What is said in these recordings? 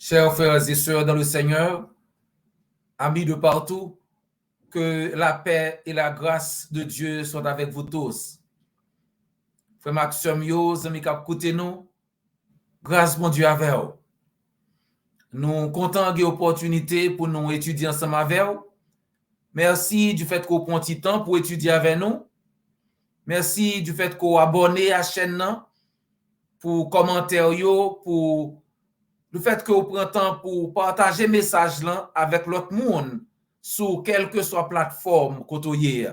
Chers frères et sœurs dans le Seigneur, amis de partout, que la paix et la grâce de Dieu soient avec vous tous. Frère Maxime, amis qui écoutent nous, grâce mon Dieu avec vous. Nous comptons de l'opportunité pour nous étudier ensemble avec vous. Merci du fait qu'on prend du temps pour étudier avec nous. Merci du fait qu'on abonne à la chaîne pour commentaires, pour le fait que vous prenez temps pour partager message là avec l'autre monde sur quelle que soit plateforme côté.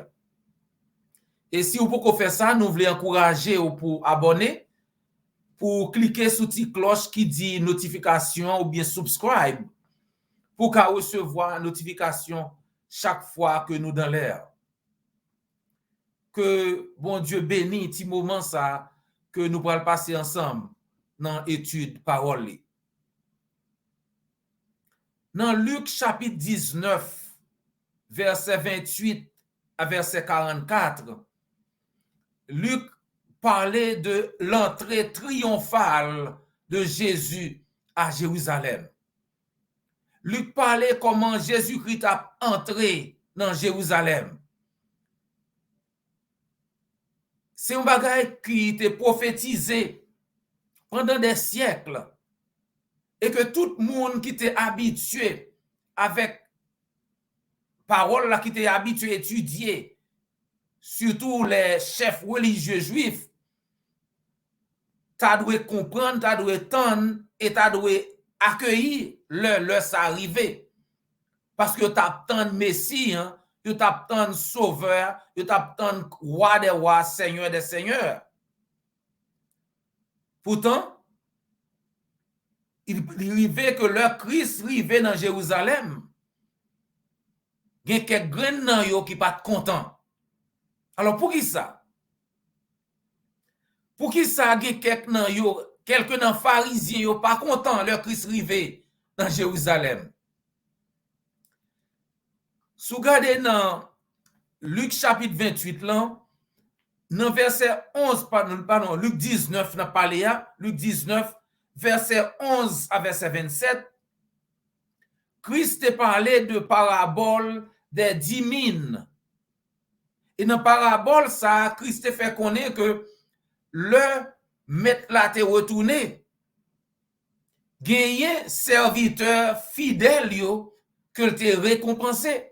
Et si vous pouvez faire ça, nous voulons encourager vous pour abonner, pour cliquer sur la petite cloche qui dit notification ou bien subscribe pour recevoir notification chaque fois que nous dans l'air. Que bon Dieu bénisse petit moment ça que nous allons passer ensemble dans l'étude parole. Dans Luc chapitre 19, verset 28 à verset 44, Luc parlait de l'entrée triomphale de Jésus à Jérusalem. Luc parlait comment Jésus-Christ a entré dans Jérusalem. C'est un bagage qui était prophétisé pendant des siècles et que tout le monde qui était habitué avec parole là, qui était habitué à étudier, surtout les chefs religieux juifs, tu dois comprendre, tu dois entendre et tu dois accueillir leur arrivée. Parce que tu attends Messie, hein, tu attends Sauveur, tu attends Roi des rois, Seigneur des seigneurs. Pourtant, il arrivait que leur Christ arrivait dans Jérusalem. Il y a quelques graines dans yo qui pas content. Alors pour qui ça? Pour qui ça il y a quelques dans pharisiens yo pas content leur Christ arrivait dans Jérusalem. Si vous regardez dans Luc chapitre 28 là, dans verset 11 pardon, Luc 19 n'a parlé Luc 19 verset 11 à verset 27, Christ a parlé de parabole des 10 mines. Et dans parabole ça, Christ a fait connaître que le maître là te retourné, gagné serviteur fidèle yo que te récompensé.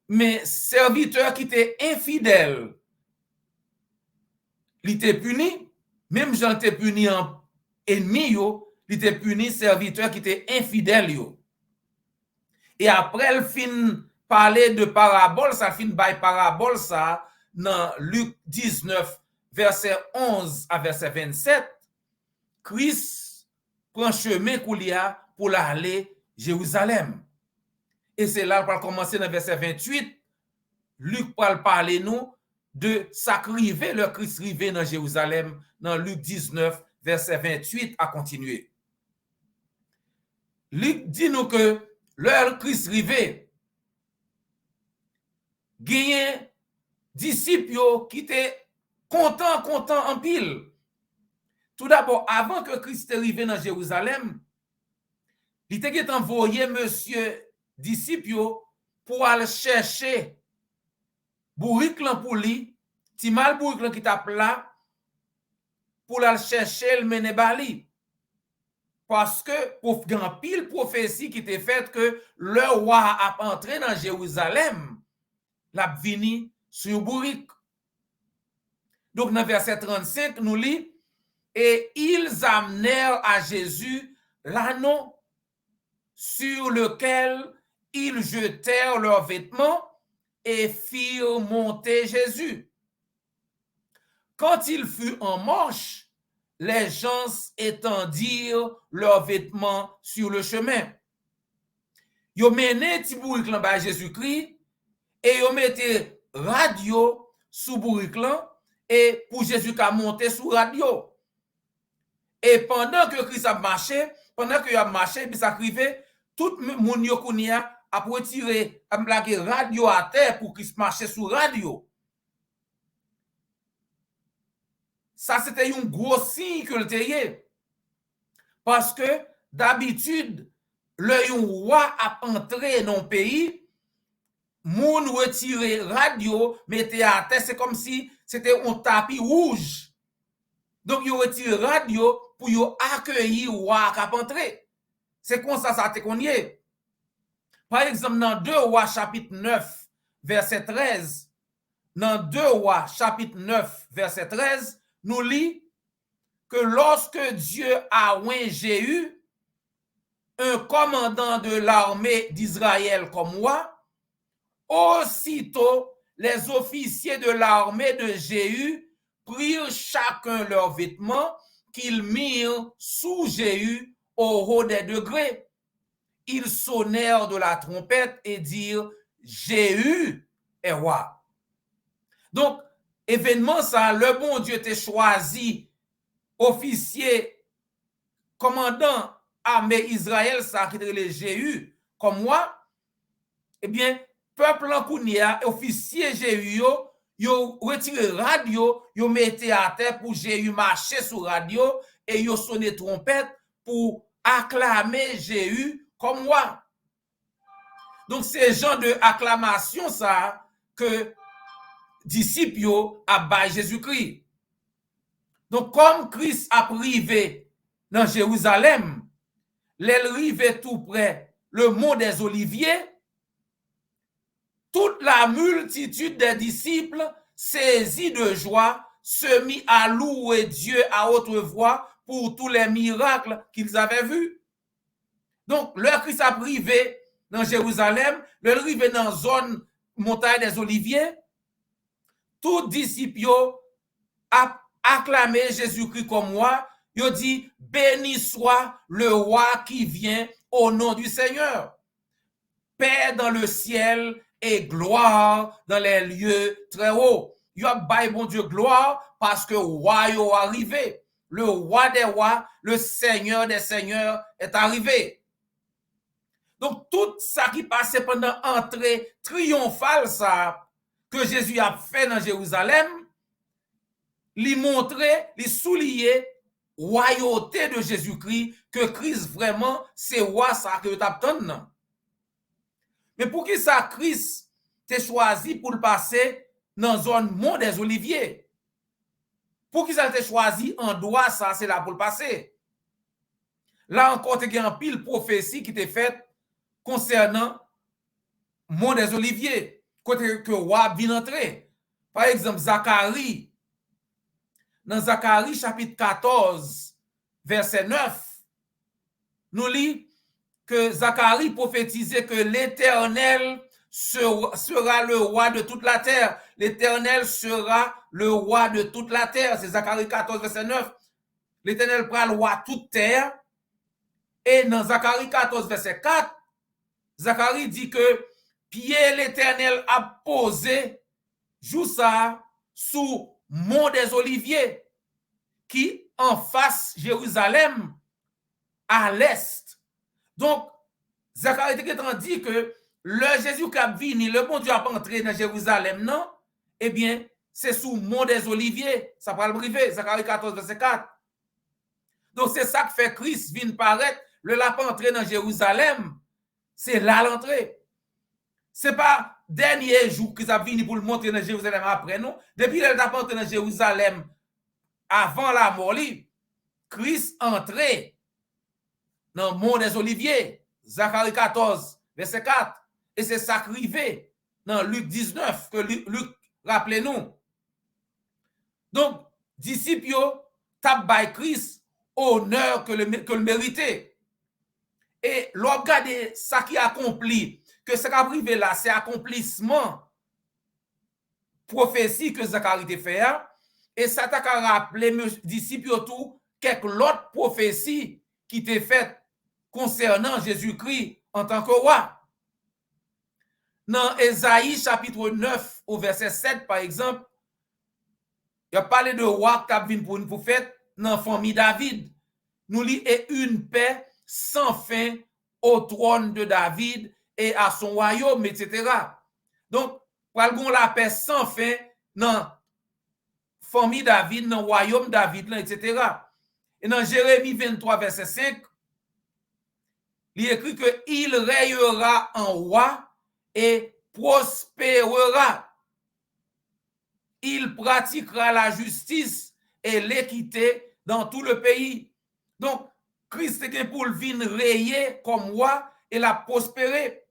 Mais serviteur qui était infidèle, il était puni, même Jean était puni en ennemi yo, il était puni serviteur qui était infidèle yo. Et après le fin parler de parabole, ça fin by parabole ça dans Luc 19 verset 11 à verset 27, Christ prend chemin pour aller Jérusalem. Et c'est là qu'on va commencer dans verset 28, Luc va parler nous de sacrifier le Christ rivé dans Jérusalem dans Luc 19 verset 28 à continuer. Luc dit nous que leur Christ rivé gagné disciples qui étaient contents en pile. Tout d'abord, avant que Christ arrive dans Jérusalem, il était envoyé monsieur disciples pour aller chercher bourrique pour lui, ti mal bourrique qui tape là pour aller chercher le menebali. Parce que pour grand pile prophétie qui était faite que le roi a entré dans Jérusalem, l'a vini sur bourrique. Donc dans verset 35 nous lit, et ils amenèrent à Jésus l'anneau sur lequel ils jetèrent leurs vêtements et firent monter Jésus. Quand il fut en marche, les gens étendirent leurs vêtements sur le chemin. Ils mené ti bourrique là bas Jésus-Christ et ils mettaient radio sous bourrique là et pour Jésus qui monter sous radio. Et pendant que Christ a marché, puis ça arrivait, tout le monde a retiré, a blagué radio à terre pour Christ marcher sous radio. Ça, c'était un gros signe que le tayé. Parce que d'habitude, le roi a entré dans le pays, moun retire radio, mettez à terre, c'est comme si c'était un tapis rouge. Donc, il retire radio pour yo accueillir le roi qui a entré. C'est comme ça te connaît. Par exemple, dans 2 Rois chapitre 9, verset 13, dans 2 Rois chapitre 9, verset 13, nous lit que lorsque Dieu a oint Jéhu, un commandant de l'armée d'Israël comme moi, aussitôt les officiers de l'armée de Jéhu prirent chacun leurs vêtements qu'ils mirent sous Jéhu au haut des degrés. Ils sonnèrent de la trompette et dirent Jéhu est roi. Donc, événement ça, le bon Dieu t'a choisi officier, commandant armée Israël, ça qui est Jéhu, comme moi, eh bien, peuple en Kounia, officier Jéhu, yo retiré radio, yo mettez à terre pour Jéhu marcher sur radio et yo sonné trompette pour acclamer Jéhu comme moi. Donc, c'est genre de acclamation ça que disciples a bail Jésus-Christ. Donc, comme Christ a privé dans Jérusalem, l'arrivée tout près, le mont des Oliviers, toute la multitude des disciples, saisis de joie, se mit à louer Dieu à haute voix pour tous les miracles qu'ils avaient vus. Donc, leur Christ a privé dans Jérusalem, leur arrivé dans la zone montagne des Oliviers, tous disciples a acclamé Jésus-Christ comme roi. Ils dit, béni soit le roi qui vient au nom du Seigneur. Paix dans le ciel et gloire dans les lieux très hauts. Ils ont baillé bon Dieu gloire parce que roi est arrivé. Le roi des rois, le Seigneur des seigneurs est arrivé. Donc, tout ça qui passait pendant l'entrée triomphale, ça, que Jésus a fait dans Jérusalem, lui montrer, lui souligner royauté de Jésus-Christ, que Christ vraiment, c'est roi ça que tu attends. Mais pour qui ça Christ t'es choisi pour le passer dans la zone mont des Oliviers? Pour qui ça t'es choisi en droit ça, c'est là pour le passer? Là encore, il y a un pile prophétie qui t'est faite concernant mont des Oliviers, côté que roi vient entrer. Par exemple, Zacharie, dans Zacharie chapitre 14, verset 9, nous lit que Zacharie prophétisait que l'Éternel sera le roi de toute la terre. L'Éternel sera le roi de toute la terre. C'est Zacharie 14, verset 9. L'Éternel prend le roi de toute terre. Et dans Zacharie 14, verset 4, Zacharie dit que pied l'Éternel a posé joue ça sous mont des Oliviers qui en face Jérusalem à l'est. Donc Zacharie dit que le Jésus qui a venu, le bon Dieu a pas entré dans Jérusalem, non? Eh bien, c'est sous mont des Oliviers. Ça va le priver. Zacharie 14, verset 4. Donc, c'est ça que fait Christ vient paraître. Le lapin entré dans Jérusalem, c'est là l'entrée. C'est pas dernier jour qu'ils a venu pour le montrer dans Jérusalem après, non? Depuis le lapin entré dans Jérusalem, avant la mort, Christ entré dans le mont des Oliviers. Zacharie 14, verset 4. Et c'est ça qui arrivé dans Luc 19, que Luc rappelez-nous. Donc, disciples, tap by Christ, honneur que le méritait. Et l'on regarde ça qui accompli, que ce qui a privé là, c'est accomplissement prophétie que Zacharie a fait. Et ça t'a rappelé, mes disciples, tout, quelques autres prophéties qui étaient faites concernant Jésus-Christ en tant que roi. Dans Ésaïe chapitre 9 au verset 7 par exemple, il a parlé de roi qui a venu pour une fête dans la famille David. Nous lit et une paix sans fin au trône de David et à son royaume, etc. Donc, pour la paix sans fin dans la famille David, dans le royaume David, etc. Et dans Jérémie 23 verset 5, il écrit que il règnera en roi et prospérera. Il pratiquera la justice et l'équité dans tout le pays. Donc, Christ est pour venir régner comme roi et la prospérer.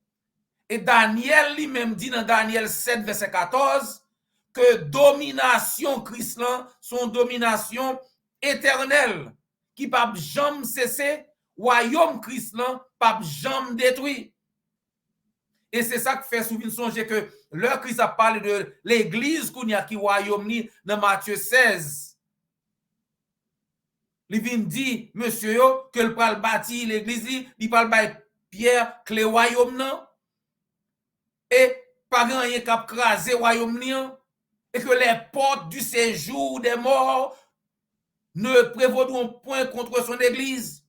Et Daniel lui-même dit dans Daniel 7, verset 14, que domination Christ là, son domination éternelle, qui pas jamais cesser, royaume Christ là, pas jamais détruit. Et c'est ça qui fait souvent songer que leur Christ a parlé de l'église qu'on y a qui royaume ni dans Matthieu 16. Il vient dire, monsieur, que le pral bâti l'église, il parle de pierre, clé royaume non. Et pas rien qui a crasé royaume non. Et que les portes du séjour des morts ne prévaudront point contre son église.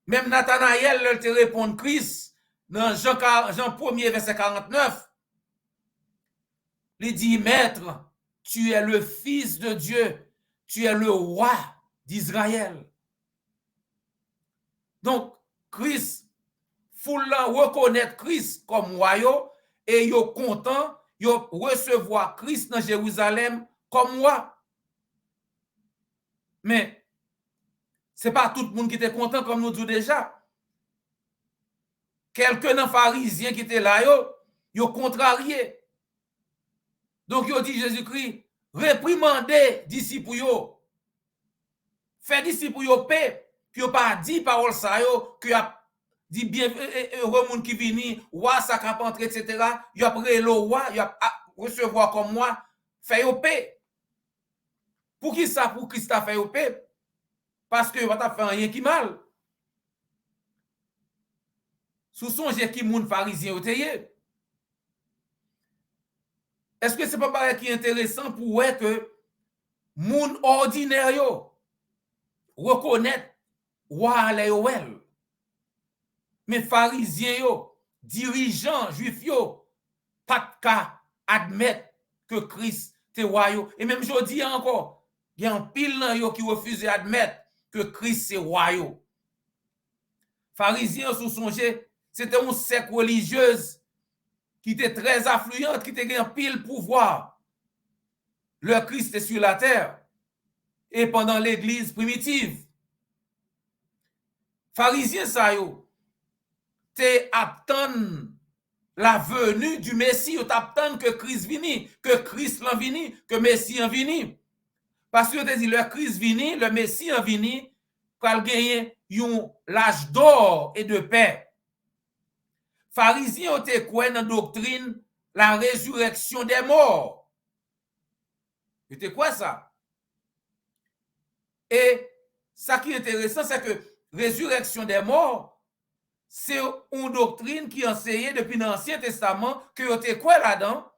Même Nathanaël, il te répond Christ, dans Jean 1er, verset 49, il dit, Maître, tu es le Fils de Dieu, tu es le roi d'Israël. Donc, Christ, faut reconnaître Christ comme roi, et yo content, yo recevoir Christ dans Jérusalem comme roi. Mais, c'est pas tout le monde qui était content comme nous disons déjà. Quelques dans pharisiens qui étaient là, yo contrarié. Donc, yo dit Jésus-Christ, réprimandez disciples yo. Fait disciples yo paix, puis yo pas dit parole ça yo, que a dit bien heureux monde qui vini, roi ça cap entrer etc. Yo après le roi, yo recevoir comme moi, fait yo paix. Pour qui ça pour Christ a fait yo paix? Parce que va ta fait rien qui mal. Sous songe qui moun pharisien oteye. Est-ce que c'est pas pareil qui est intéressant pour ouais que moun ordinaire yo reconnaître roi le wel. Mais pharisiens yo, dirigeants juifs yo, pas qu'à admettre que Christ te roi yo. Et même je dis encore, il y a un pile nan yo qui refuse d'admettre que Christ c'est roi yo. Pharisiens sous songer, c'était une secte religieuse qui était très affluente, qui était un pile pouvoir. Le Christ est sur la terre. Et pendant l'église primitive, pharisiens ça yo, te attend la venue du Messie, ou t'attend que Christ vini, que Christ l'en vini, que Messie en vini. Parce que te dit le Christ vini, le Messie en vini, pour gagner l'âge d'or et de paix. Pharisiens te quoi dans doctrine la résurrection des morts. C'était quoi ça? Et ça qui est intéressant, c'est que résurrection des morts, c'est une doctrine qui enseignait depuis l'Ancien Testament, que vous avez quoi là-dedans,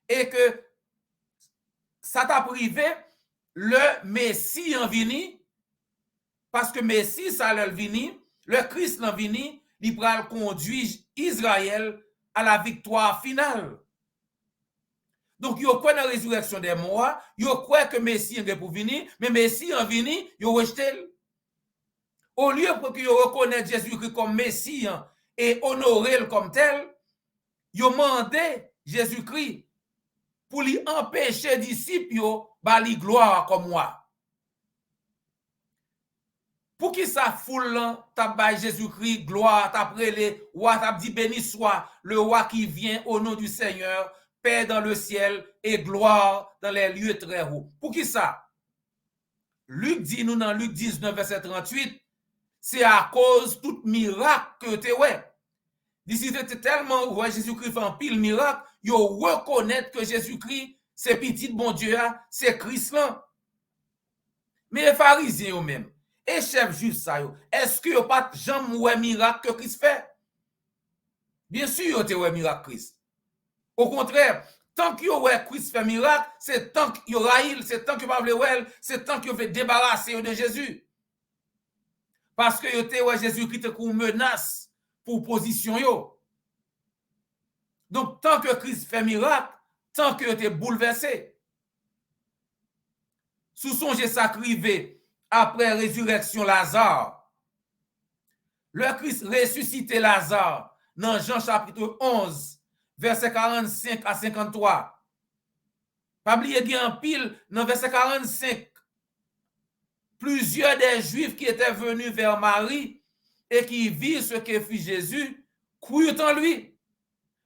et que ça t'a privé le Messie en vini, parce que Messie, ça l'a vini, le Christ en vini, il va conduire Israël à la victoire finale. Donc, il y a quoi dans la résurrection des morts, il y a quoi que Messie est pour venir, mais Messie en vini, il y a rejeté. Au lieu pour qu'ils reconnaissent Jésus-Christ comme Messie et honorer comme tel, ils ont demandé Jésus-Christ pour lui empêcher disciples de lui gloire comme moi. Pour qui ça foule t'a Jésus-Christ gloire, t'a prélé, roi t'a dit béni soit le roi qui vient au nom du Seigneur, paix dans le ciel et gloire dans les lieux très hauts. Pour qui ça? Luc dit nous dans Luc 19 verset 38, c'est à cause tout miracle que tu es. D'ici tellement ouais Jésus-Christ fait un pile miracle, yo reconnaître que Jésus-Christ c'est petit bon Dieu, c'est Christ là. Mais les pharisiens eux-mêmes et chef juif ça yo, est-ce que yo pas jamais ouais miracle que Christ fait? Bien sûr yo te ouais miracle Christ. Au contraire, tant que yo ouais Christ fait miracle, c'est tant que yo raïl, c'est tant que pas vle ouais, c'est tant que yo veut débarrasser de Jésus. Parce que yo te ouais Jésus-Christ comme menace pour position yo. Donc tant que Christ fait miracle, tant que yo te bouleversé. Sous songe ça crivé après résurrection Lazare. le Christ ressuscité Lazare dans Jean chapitre 11, verset 45 à 53. Pas oublier qu'il y a un pile dans verset 45. Plusieurs des Juifs qui étaient venus vers Marie et qui virent ce que fit Jésus, crurent en lui.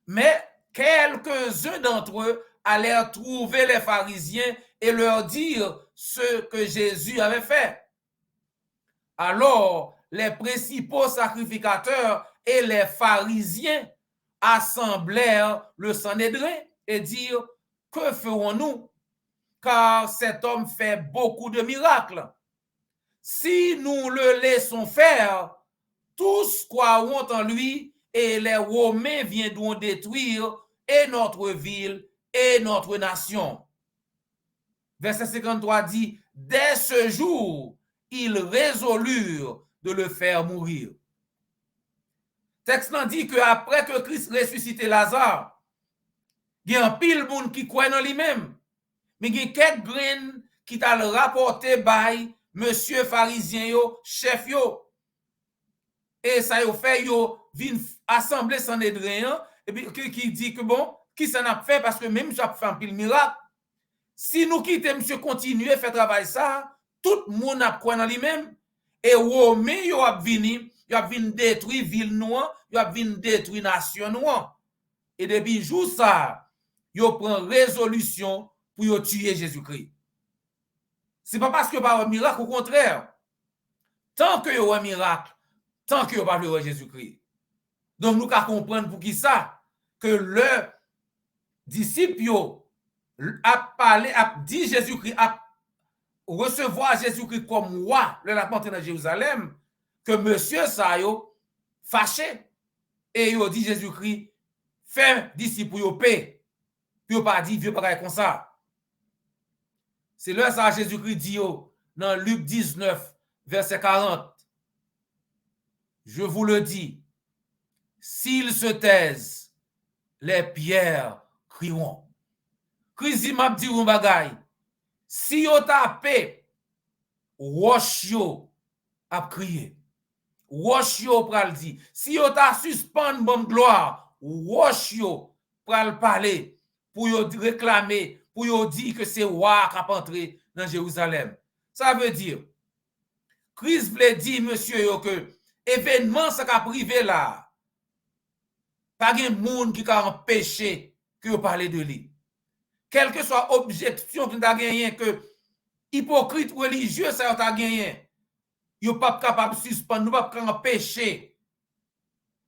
Mais quelques-uns d'entre eux allèrent trouver les pharisiens et leur dire ce que Jésus avait fait. Alors, les principaux sacrificateurs et les pharisiens assemblèrent le Sanhédrin et dirent, que ferons-nous? Car cet homme fait beaucoup de miracles. Si nous le laissons faire, tous croiront en lui et les Romains viendront détruire et notre ville et notre nation. Verset 53 dit, dès ce jour, ils résolurent de le faire mourir. Texte dit que après que Christ ressuscité Lazare, il y a un pile monde qui croit dans lui-même, mais il y a quelques graines qui t'a le rapporté par monsieur pharisien yo, chef yo. Et ça yo fait yo vin assembler Sanhédrin et puis qui dit que bon, qui ça n'a fait parce que même ça fait un pile miracle. Si nous quittons monsieur continuer faire travail ça, tout le monde a croit dans lui-même et Romain yo a vini détruire ville noire, yo a vini détruire nation noire. Et depuis jour ça, yo prend résolution pour yo tuer Jésus-Christ. C'est pas parce que pas un miracle, au contraire. Tant que yo un miracle, tant que yo pas le Jésus-Christ. Donc nous qu'à comprendre pour qui ça que le disciple a parlé, a dit Jésus-Christ, a recevoir Jésus-Christ comme roi, le la monté dans Jérusalem, que monsieur ça yo fâché et yo dit Jésus-Christ fait disciple yo paix. Puis yo pas dit vieux pas comme ça. C'est là ça Jésus-Christ dit dans Luc 19 verset 40. Je vous le dis, s'ils se taisent, les pierres crieront. Christ dit m'a dit un bagay. Si yo tapé, roche yo a crié. Roche yo pral di. Si yo ta suspend bon gloire, roche yo pral parler pour yo réclamer, pour yo dire que c'est roi qui a entré dans Jérusalem. Ça veut dire Christ voulait dire monsieur yo que événement ça qu'a privé là. Pas gen monde qui a empêché que yo parler de lui. Quelle que soit objection que t'a gagné que hypocrite religieux ça t'a gagné. Yo pas capable suspendre, nous pas empêcher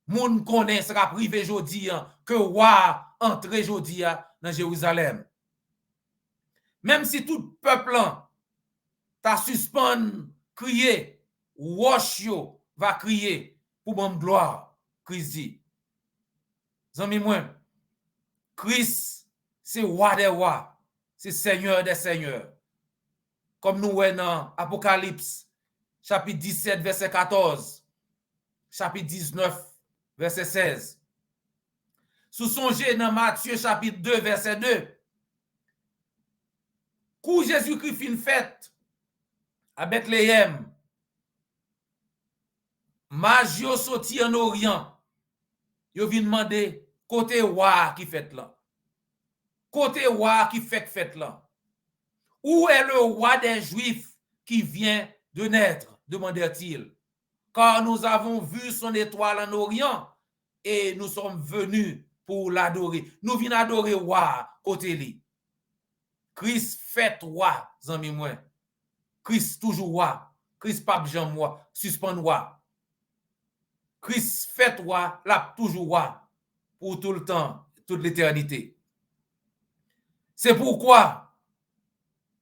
moun connaît ça privé jodi que roi entrer jodi dans Jérusalem. Même si tout peuple t'a suspend crier, roche yo va crier pour bonne gloire, Christ dit. Zami moi, Christ c'est roi des rois, c'est seigneur des seigneurs. Comme nous voyons dans Apocalypse chapitre 17 verset 14, chapitre 19 verset 16. Sous songez dans Matthieu chapitre 2 verset 2. Quand Jésus-Christ fin fête à Bethléem, magi yo sorti en Orient, yo vinn demander côté roi qui fête là. Côté roi qui fait fête là. Où est le roi des Juifs qui vient de naître, demandèrent-ils. Car nous avons vu son étoile en Orient et nous sommes venus pour l'adorer. Nous venons adorer roi côté lui. Christ fait roi, zami moi. Christ toujours roi. Christ pas Jean moi, suspend roi. Christ fait roi, là toujours roi pour tout le temps, toute l'éternité. C'est pourquoi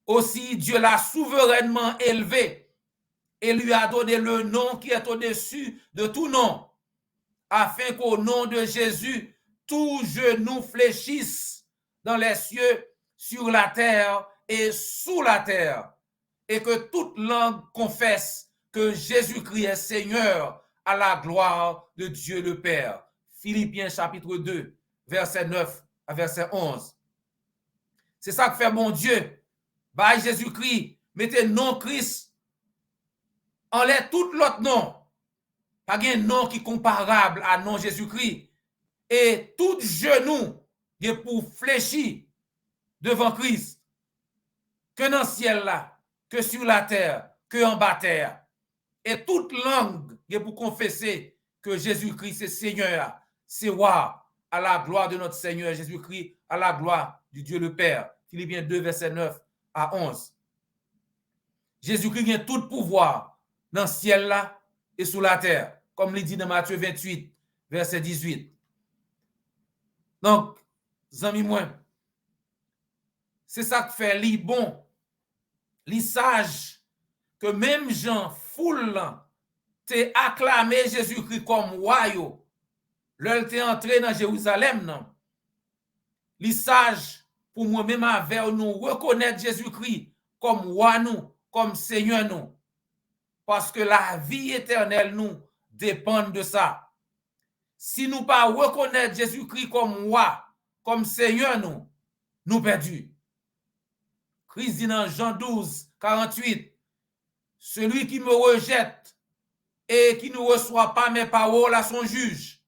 aussi Dieu l'a souverainement élevé et lui a donné le nom qui est au-dessus de tout nom, afin qu'au nom de Jésus, tout genou fléchisse dans les cieux, sur la terre et sous la terre, et que toute langue confesse que Jésus-Christ est Seigneur à la gloire de Dieu le Père. Philippiens chapitre 2, verset 9 à verset 11. C'est ça que fait mon Dieu. Bah Jésus-Christ, mettez nom Christ, enlève tout l'autre nom. Pas un nom qui est comparable à nom Jésus-Christ. Et tout genou est pour fléchir devant Christ. Que dans le ciel là, que sur la terre, que en bas terre. Et toute langue est pour confesser que Jésus-Christ est Seigneur, c'est roi, à la gloire de notre Seigneur Jésus-Christ, à la gloire du Dieu le Père. Philippiens 2, verset 9 à 11. Jésus-Christ a tout pouvoir dans le ciel là et sous la terre, comme il dit dans Matthieu 28, verset 18. Donc, amis moi, c'est ça que fait li bon, li sage, que même Jean foule t'es acclamé Jésus-Christ comme roi yo. L'heure t'es entré dans Jérusalem non. Li sage pour moi-même avec nous reconnaître Jésus-Christ comme roi nous, comme Seigneur nous. Parce que la vie éternelle nous dépend de ça. Si nous pas reconnaître Jésus-Christ comme roi, comme Seigneur nous, nous perdus. Christ dit dans Jean 12, 48, celui qui me rejette et qui ne reçoit pas mes paroles à son juge,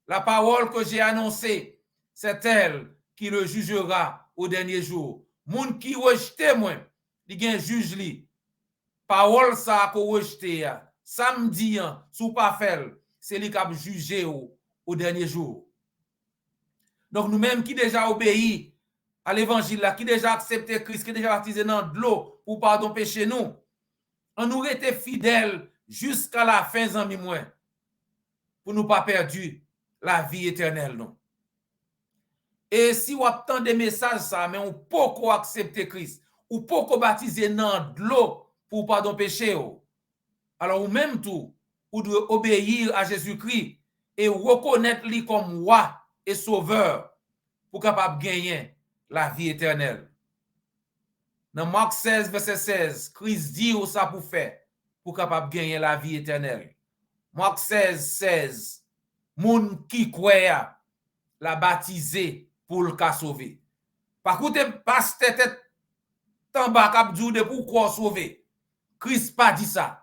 la parole que j'ai annoncée, c'est elle qui le jugera au dernier jour. Moun qui rejette moi, il y a un juge li. Parole ça qu'on rejette, samedi, sous pas fait, c'est lui qui a jugé au dernier jour. Donc nous-mêmes qui déjà obéi à l'évangile là, qui déjà accepté Christ, qui déjà baptisé dans de l'eau pour pardon péché nous, on nous été fidèles jusqu'à la fin, amis moi, pour nous pas perdu la vie éternelle non. Et si vous attendez des messages ça, mais on peut accepter Christ, ou peut baptiser dans de l'eau pour pardon péché, alors ou même tout, ou doit obéir à Jésus-Christ et reconnaître lui comme roi et sauveur pour capable gagner la vie éternelle. Dans Marc 16, verset 16, Christ dit où ça pour faire pour capable gagner la vie éternelle. Marc 16, 16, moun qui croit la baptisé pour le cas sauver. Par contre, passe tête en bas cap de pourquoi sauver. Christ pas dit ça.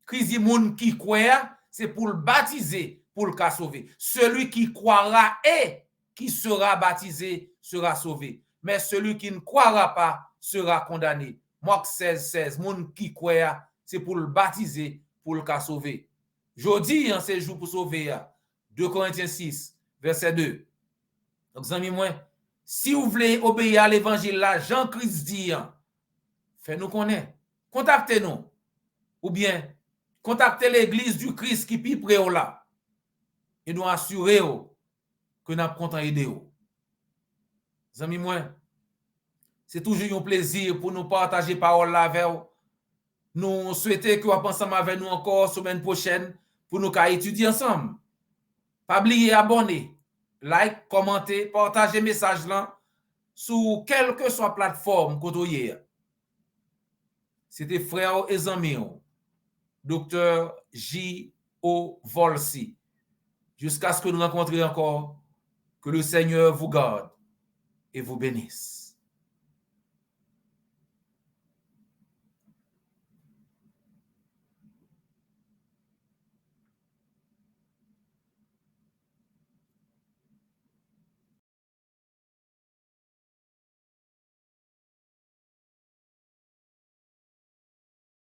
Christ dit moun qui croit, c'est pour le baptiser pour le cas sauver. Celui qui croira et qui sera baptisé sera sauvé. Mais celui qui ne croira pas sera condamné. Marc 16, 16. Moun qui croit, c'est pour le baptiser pour le cas sauver. Jodi, c'est jour pour sauver. 2 Corinthiens 6, verset 2. Donc, amis moi, si vous voulez obéir à l'évangile là, Jean-Christ dit, faites-nous connaître. Contactez-nous. Ou bien, contactez l'église du Christ qui est près là. Et nous assurer que nous sommes contents d'aider. Amis moi, c'est toujours un plaisir pour nous partager parole là avec vous. Nous souhaitons que vous pensez avec nous encore semaine prochaine pour nous étudier ensemble. Pas oublier abonner, like, commenter, partager message là sur quelle que soit plateforme que vous avez. C'était frère et amis, Dr. J.O. Volsi. Jusqu'à ce que nous rencontrions encore, que le Seigneur vous garde et vous bénisse.